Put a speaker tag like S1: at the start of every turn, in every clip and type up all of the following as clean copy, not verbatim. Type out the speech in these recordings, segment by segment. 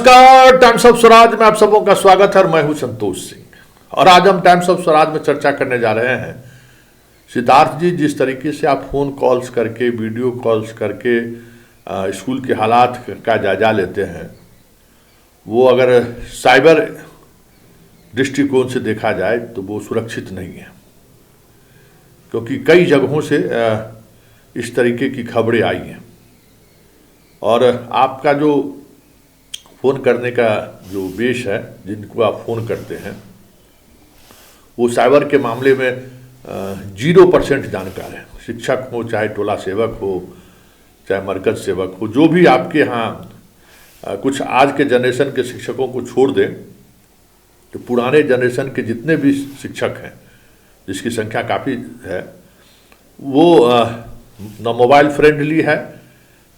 S1: नमस्कार, times of Swaraj में आप सबों का स्वागत है और मैं हूं संतोष सिंह। और आज हम टाइम्स ऑफ स्वराज में चर्चा करने जा रहे हैं सिद्धार्थ जी, जिस तरीके से आप फोन कॉल्स करके, वीडियो कॉल्स करके स्कूल के हालात का जायजा लेते हैं, वो अगर साइबर दृष्टिकोण से देखा जाए तो वो सुरक्षित नहीं है, क्योंकि कई जगहों से इस तरीके की खबरें आई हैं। और आपका जो फ़ोन करने का जो बेस है, जिनको आप फ़ोन करते हैं, वो साइबर के मामले में 0% जानकार है। शिक्षक हो, चाहे टोला सेवक हो, चाहे मरकज सेवक हो, जो भी आपके यहाँ कुछ आज के जनरेशन के शिक्षकों को छोड़ दें तो पुराने जनरेशन के जितने भी शिक्षक हैं, जिसकी संख्या काफ़ी है, वो न मोबाइल फ्रेंडली है,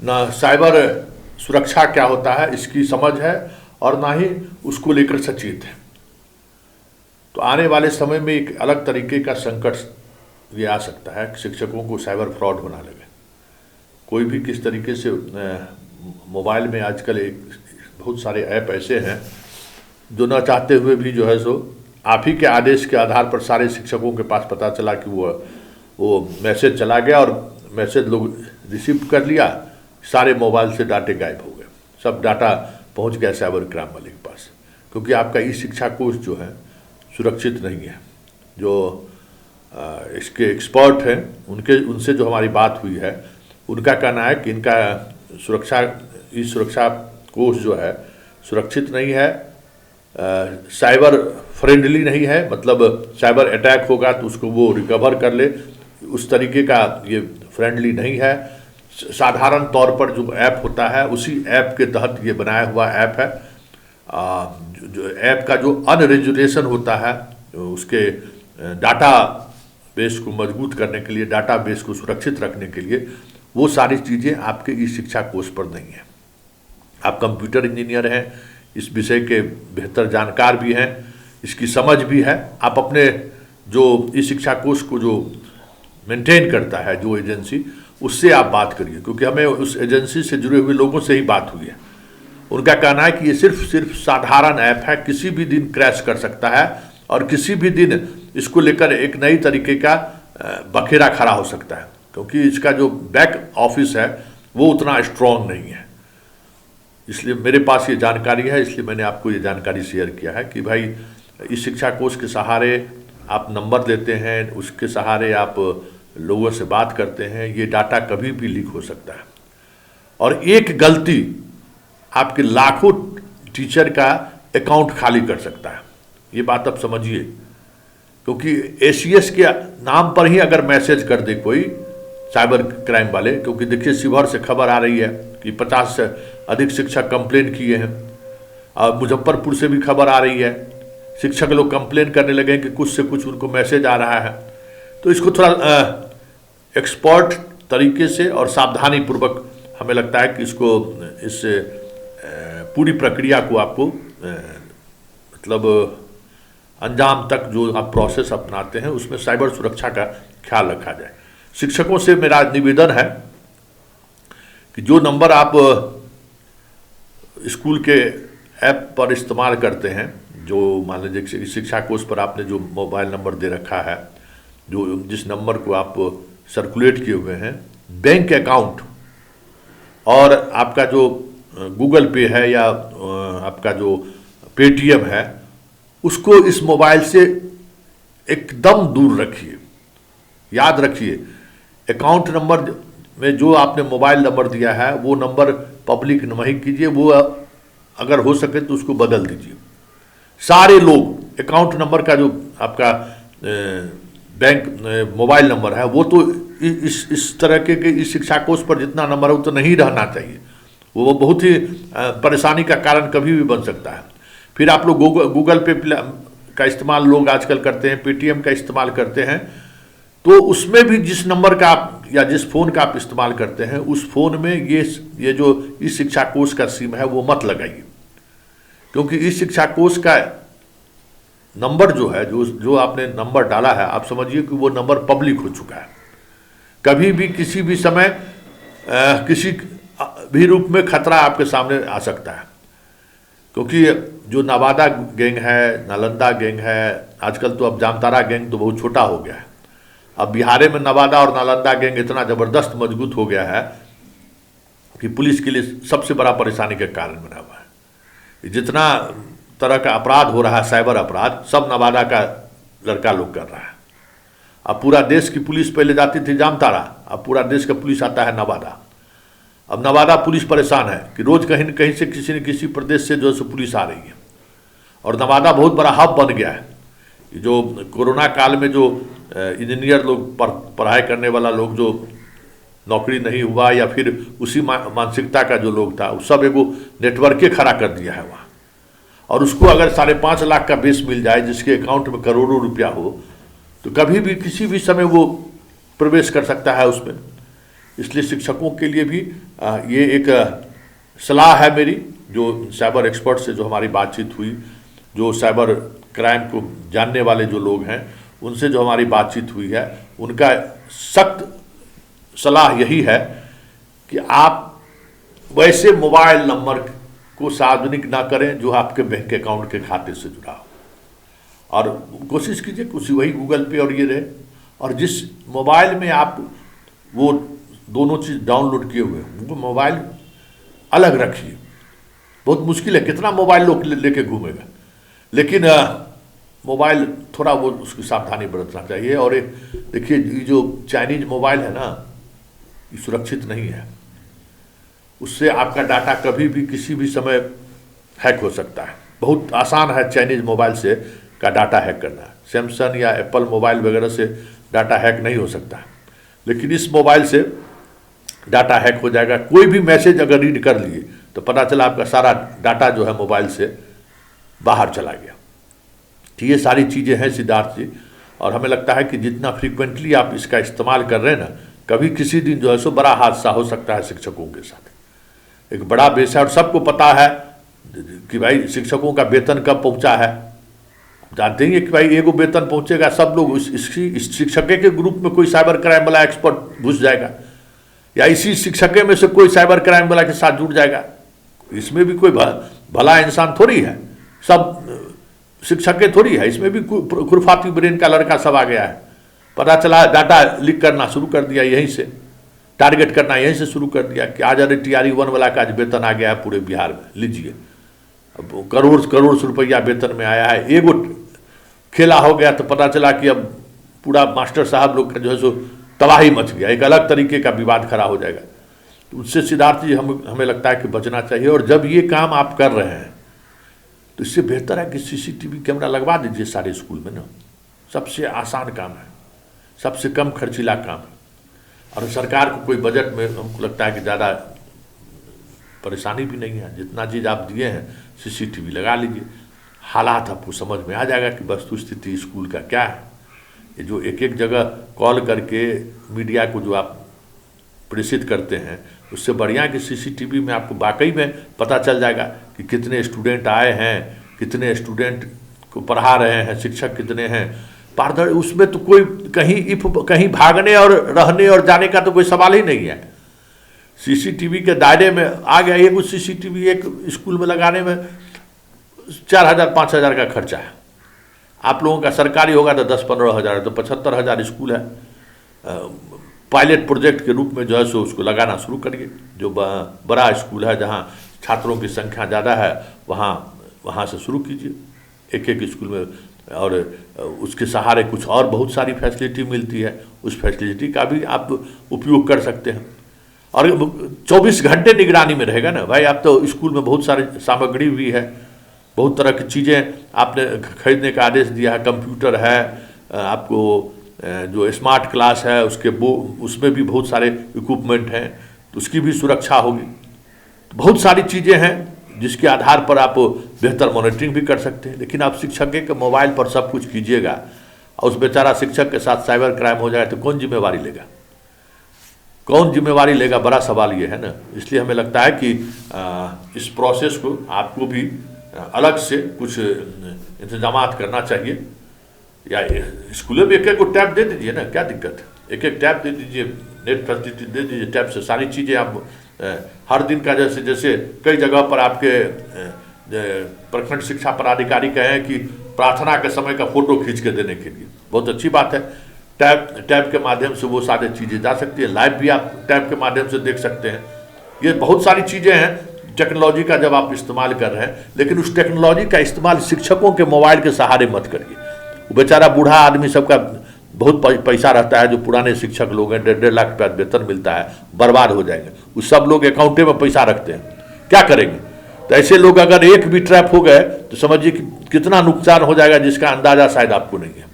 S1: न साइबर सुरक्षा क्या होता है इसकी समझ है, और ना ही उसको लेकर सचेत है। तो आने वाले समय में एक अलग तरीके का संकट ये आ सकता है कि शिक्षकों को साइबर फ्रॉड बना लगे। कोई भी किस तरीके से मोबाइल में आजकल बहुत सारे ऐप ऐसे हैं जो न चाहते हुए भी जो है सो आप ही के आदेश के आधार पर सारे शिक्षकों के पास पता चला कि वो मैसेज चला गया और मैसेज लोग रिसीव कर लिया, सारे मोबाइल से डाटे गायब हो गए, सब डाटा पहुंच गया साइबर क्राइम वाले के पास। क्योंकि आपका ई शिक्षा कोष जो है सुरक्षित नहीं है। जो इसके एक्सपर्ट हैं उनसे जो हमारी बात हुई है, उनका कहना है कि इनका सुरक्षा कोष जो है सुरक्षित नहीं है, साइबर फ्रेंडली नहीं है। मतलब साइबर अटैक होगा तो उसको वो रिकवर कर ले, उस तरीके का ये फ्रेंडली नहीं है। साधारण तौर पर जो ऐप होता है उसी ऐप के तहत ये बनाया हुआ ऐप है। जो ऐप का जो अनरेजुलेशन होता है, उसके डाटा बेस को मजबूत करने के लिए, डाटा बेस को सुरक्षित रखने के लिए, वो सारी चीज़ें आपके ई शिक्षा कोष पर नहीं है। आप कंप्यूटर इंजीनियर हैं, इस विषय के बेहतर जानकार भी हैं, इसकी समझ भी है। आप अपने जो ई शिक्षा कोष को जो मेंटेन करता है जो एजेंसी, उससे आप बात करिए, क्योंकि हमें उस एजेंसी से जुड़े हुए लोगों से ही बात हुई है। उनका कहना है कि ये सिर्फ साधारण ऐप है, किसी भी दिन क्रैश कर सकता है और किसी भी दिन इसको लेकर एक नई तरीके का बखेरा खड़ा हो सकता है, क्योंकि इसका जो बैक ऑफिस है वो उतना स्ट्रॉन्ग नहीं है। इसलिए मेरे पास ये जानकारी है, इसलिए मैंने आपको ये जानकारी शेयर किया है कि भाई इस शिक्षा कोष के सहारे आप नंबर देते हैं, उसके सहारे आप लोगों से बात करते हैं, ये डाटा कभी भी लीक हो सकता है। और एक गलती आपके लाखों टीचर का अकाउंट खाली कर सकता है, ये बात आप समझिए। क्योंकि एसीएस के नाम पर ही अगर मैसेज कर दे कोई साइबर क्राइम वाले, क्योंकि देखिए शिवहर से खबर आ रही है कि 50 से अधिक शिक्षक कंप्लेन किए हैं, और मुजफ्फरपुर से भी खबर आ रही है, शिक्षक लोग कंप्लेन करने लगे हैं कि कुछ से कुछ उनको मैसेज आ रहा है। तो इसको थोड़ा एक्सपर्ट तरीके से और सावधानी पूर्वक हमें लगता है कि इस पूरी प्रक्रिया को आपको मतलब अंजाम तक जो आप प्रोसेस अपनाते हैं उसमें साइबर सुरक्षा का ख्याल रखा जाए। शिक्षकों से मेरा निवेदन है कि जो नंबर आप स्कूल के ऐप पर इस्तेमाल करते हैं, जो मान लीजिए शिक्षा कोष पर आपने जो मोबाइल नंबर दे रखा है, जो जिस नंबर को आप सर्कुलेट किए हुए हैं, बैंक अकाउंट और आपका जो गूगल पे है या आपका जो पेटीएम है, उसको इस मोबाइल से एकदम दूर रखिए। याद रखिए, अकाउंट नंबर में जो आपने मोबाइल नंबर दिया है वो नंबर पब्लिक नहीं कीजिए, वो अगर हो सके तो उसको बदल दीजिए। सारे लोग अकाउंट नंबर का जो आपका बैंक मोबाइल नंबर है वो तो इस तरह के इस शिक्षा कोष पर जितना नंबर है वो तो नहीं रहना चाहिए, वो बहुत ही परेशानी का कारण कभी भी बन सकता है। फिर आप लोग गूगल पे का इस्तेमाल लोग आजकल करते हैं, पेटीएम का इस्तेमाल करते हैं, तो उसमें भी जिस नंबर का आप या जिस फ़ोन का आप इस्तेमाल करते हैं उस फ़ोन में ये जो इस शिक्षा कोष का सिम है वो मत लगाइए। क्योंकि इस शिक्षा कोष का नंबर जो है, जो आपने नंबर डाला है, आप समझिए कि वो नंबर पब्लिक हो चुका है। कभी भी किसी भी समय किसी भी रूप में खतरा आपके सामने आ सकता है। क्योंकि जो नवादा गैंग है, नालंदा गैंग है, आजकल तो अब जामतारा गैंग तो बहुत छोटा हो गया है। अब बिहार में नवादा और नालंदा गैंग इतना ज़बरदस्त मजबूत हो गया है कि पुलिस के लिए सबसे बड़ा परेशानी का कारण बना हुआ है। जितना तरह का अपराध हो रहा है, साइबर अपराध, सब नवादा का लड़का लोग कर रहा है। अब पूरा देश की पुलिस पहले जाती थी जामतारा, अब पूरा देश का पुलिस आता है नवादा। अब नवादा पुलिस परेशान है कि रोज कहीं न कहीं से किसी न किसी प्रदेश से जो है सो पुलिस आ रही है, और नवादा बहुत बड़ा हब बन गया है। जो कोरोना काल में जो इंजीनियर लोग पढ़ाई करने वाला लोग जो नौकरी नहीं हुआ, या फिर उसी मानसिकता का जो लोग था, वो सब एगो नेटवर्के खड़ा कर दिया है वहाँ। और उसको अगर 5.5 लाख का बेस मिल जाए, जिसके अकाउंट में करोड़ों रुपया हो, तो कभी भी किसी भी समय वो प्रवेश कर सकता है उसमें। इसलिए शिक्षकों के लिए भी ये एक सलाह है मेरी, जो साइबर एक्सपर्ट से जो हमारी बातचीत हुई, जो साइबर क्राइम को जानने वाले जो लोग हैं, उनसे जो हमारी बातचीत हुई है, उनका सख्त सलाह यही है कि आप वैसे मोबाइल नंबर को सार्वजनिक ना करें जो आपके बैंक अकाउंट के खाते से जुड़ा हो, और कोशिश कीजिए कुछ वही गूगल पे और ये रहे। और जिस मोबाइल में आप वो दोनों चीज़ डाउनलोड किए हुए हैं, वो मोबाइल अलग रखिए। बहुत मुश्किल है, कितना मोबाइल लोग लेके घूमेगा, लेकिन मोबाइल थोड़ा वो उसकी सावधानी बरतना चाहिए। और देखिए, ये जो चाइनीज मोबाइल है ना, ये सुरक्षित नहीं है। उससे आपका डाटा कभी भी किसी भी समय हैक हो सकता है। बहुत आसान है चाइनीज मोबाइल से का डाटा हैक करना। सैमसंग या एप्पल मोबाइल वगैरह से डाटा हैक नहीं हो सकता है, लेकिन इस मोबाइल से डाटा हैक हो जाएगा। कोई भी मैसेज अगर रीड कर लिए तो पता चला आपका सारा डाटा जो है मोबाइल से बाहर चला गया। तो ये सारी चीज़ें हैं सिद्धार्थ जी, और हमें लगता है कि जितना फ्रीक्वेंटली आप इसका इस्तेमाल कर रहे हैं ना, कभी किसी दिन जो है सो बड़ा हादसा हो सकता है शिक्षकों के साथ। एक बड़ा बेस है, और सबको पता है कि भाई शिक्षकों का वेतन कब पहुंचा है। जानते ही कि भाई एगो वेतन पहुंचेगा, सब लोग इस शिक्षक के ग्रुप में कोई साइबर क्राइम वाला एक्सपर्ट घुस जाएगा, या इसी शिक्षक में से कोई साइबर क्राइम वाला के साथ जुड़ जाएगा। इसमें भी कोई भला इंसान थोड़ी है, सब शिक्षक थोड़ी है। इसमें भी खुरफाती ब्रेन का लड़का सब आ गया है। पता चला डाटा लीक करना शुरू कर दिया, यहीं से टारगेट करना यहीं से शुरू कर दिया कि आज अरे TRE 1 वाला का आज वेतन आ गया है पूरे बिहार में, लीजिए। अब करोड़ रुपया वेतन में आया है। एगो खेला हो गया तो पता चला कि अब पूरा मास्टर साहब लोग का जो है सो तबाही मच गया, एक अलग तरीके का विवाद खड़ा हो जाएगा। तो उससे सिद्धार्थ जी हमें लगता है कि बचना चाहिए। और जब ये काम आप कर रहे हैं तो इससे बेहतर है कि CCTV कैमरा लगवा दीजिए सारे स्कूल में ना। सबसे आसान काम है, सबसे कम खर्चीला काम है, और सरकार को कोई बजट में हमको लगता है कि ज़्यादा परेशानी भी नहीं है। जितना चीज़ आप दिए हैं CCTV लगा लीजिए, हालात आपको समझ में आ जाएगा कि वस्तु स्थिति स्कूल का क्या है। ये जो एक जगह कॉल करके मीडिया को जो आप प्रेषित करते हैं, उससे बढ़िया कि CCTV में आपको वाकई में पता चल जाएगा कि कितने स्टूडेंट आए हैं, कितने स्टूडेंट को पढ़ा रहे हैं, शिक्षक कितने हैं। पारदर्शी उसमें तो कोई कहीं भागने और रहने और जाने का तो कोई सवाल ही नहीं है। CCTV के दायरे में आ गया। एक CCTV एक स्कूल में लगाने में 4,000-5,000 का खर्चा है। आप लोगों का सरकारी होगा तो 10-15 हज़ार है, तो 75,000 स्कूल है। पायलट प्रोजेक्ट के रूप में जो है सो उसको लगाना शुरू करिए। जो बड़ा स्कूल है, जहाँ छात्रों की संख्या ज़्यादा है, वहाँ से शुरू कीजिए एक स्कूल में, और उसके सहारे कुछ और बहुत सारी फैसिलिटी मिलती है। उस फैसिलिटी का भी आप उपयोग कर सकते हैं, और 24 घंटे निगरानी में रहेगा ना भाई। आप तो स्कूल में बहुत सारी सामग्री भी है, बहुत तरह की चीज़ें आपने खरीदने का आदेश दिया है। कंप्यूटर है, आपको जो स्मार्ट क्लास है उसमें भी बहुत सारे इक्विपमेंट हैं, तो उसकी भी सुरक्षा होगी। तो बहुत सारी चीज़ें हैं जिसके आधार पर आप बेहतर मॉनिटरिंग भी कर सकते हैं। लेकिन आप शिक्षक के मोबाइल पर सब कुछ कीजिएगा और उस बेचारा शिक्षक के साथ साइबर क्राइम हो जाए तो कौन जिम्मेवारी लेगा? कौन जिम्मेवारी लेगा? बड़ा सवाल ये है ना। इसलिए हमें लगता है कि इस प्रोसेस को आपको भी अलग से कुछ इंतजाम करना चाहिए, या स्कूलों में एक टैब दे दीजिए ना, क्या दिक्कत है? एक टैब दे दीजिए, नेट फैसिलिटी दे दीजिए, टैब से सारी चीज़ें आप हर दिन का जैसे कई जगह पर आपके प्रखंड शिक्षा पदाधिकारी कहे हैं कि प्रार्थना के समय का फोटो खींच के देने के लिए, बहुत अच्छी बात है। टैब के माध्यम से वो सारी चीज़ें जा सकती है, लाइव भी आप टैब के माध्यम से देख सकते हैं। ये बहुत सारी चीज़ें हैं टेक्नोलॉजी का जब आप इस्तेमाल कर रहे हैं, लेकिन उस टेक्नोलॉजी का इस्तेमाल शिक्षकों के मोबाइल के सहारे मत करिए। वो बेचारा बूढ़ा आदमी सबका बहुत पैसा रहता है, जो पुराने शिक्षक लोग हैं, 1.5 लाख रुपया वेतन मिलता है, बर्बाद हो जाएंगे। वो सब लोग अकाउंटे में पैसा रखते हैं, क्या करेंगे? तो ऐसे लोग अगर एक भी ट्रैप हो गए तो समझिए कि कितना नुकसान हो जाएगा, जिसका अंदाजा शायद आपको नहीं है।